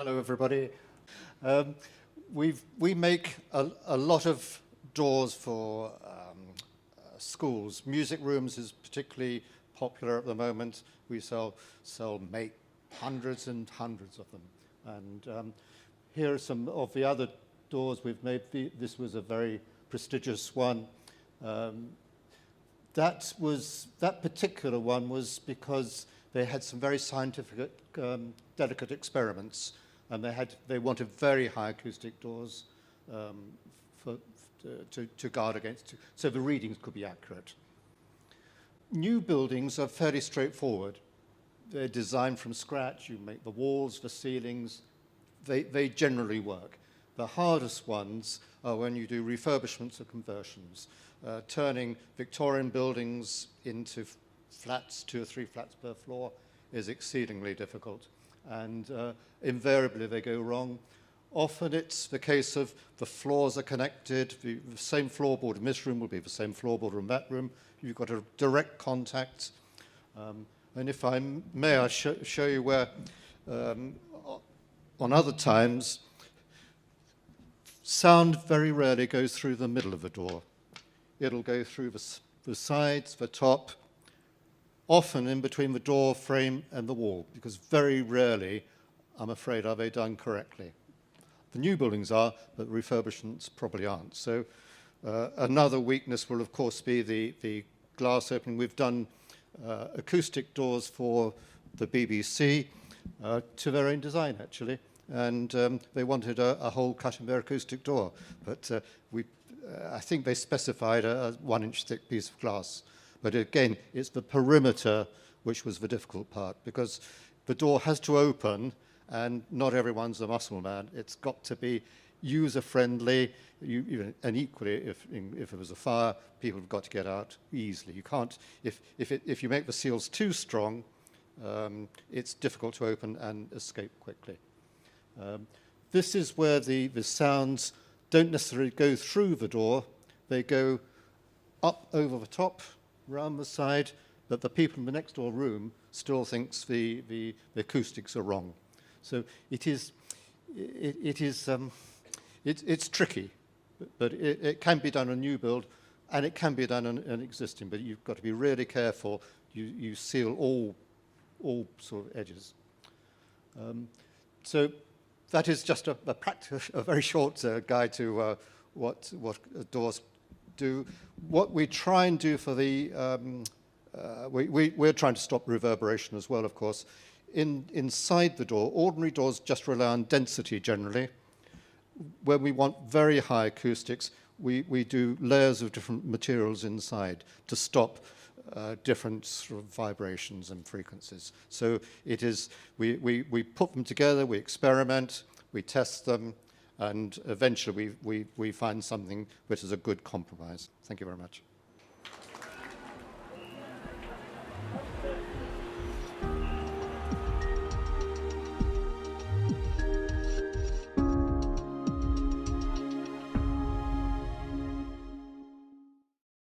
Hello, everybody. We make a lot of doors for schools. Music rooms is particularly popular at the moment. We make hundreds and hundreds of them. And here are some of the other doors we've made. This was a very prestigious one. That particular one was because they had some very scientific, delicate experiments, and they wanted very high acoustic doors to guard against, so the readings could be accurate. New buildings are fairly straightforward. They're designed from scratch. You make the walls, the ceilings. They generally work. The hardest ones are when you do refurbishments or conversions. Turning Victorian buildings into flats, 2 or 3 flats per floor, is exceedingly difficult. And invariably they go wrong. Often it's the case of the floors are connected. The same floorboard in this room will be the same floorboard in that room. You've got a direct contact. And if I may, I'll show you where, on other times, sound very rarely goes through the middle of the door. It'll go through the sides, the top, often in between the door frame and the wall, because very rarely, I'm afraid, are they done correctly. The new buildings are, but refurbishments probably aren't. So another weakness will, of course, be the glass opening. We've done acoustic doors for the BBC to their own design, actually. And they wanted a hole cut in their acoustic door. But I think they specified a 1-inch thick piece of glass. But again, it's the perimeter which was the difficult part, because the door has to open, and not everyone's a muscle man. It's got to be user-friendly, and equally, if it was a fire, people have got to get out easily. You can't, if you make the seals too strong, it's difficult to open and escape quickly. This is where the sounds don't necessarily go through the door. They go up over the top, round the side, but the people in the next door room still thinks the acoustics are wrong. So it's tricky, but it can be done on new build, and it can be done on existing, but you've got to be really careful. You seal all sort of edges. So that is just a very short guide to what doors do. What we try and do for the, we're trying to stop reverberation as well, of course. Inside the door, ordinary doors just rely on density generally. When we want very high acoustics, we do layers of different materials inside to stop different sort of vibrations and frequencies. So it is, we put them together, we experiment, we test them, and eventually we find something which is a good compromise. Thank you very much.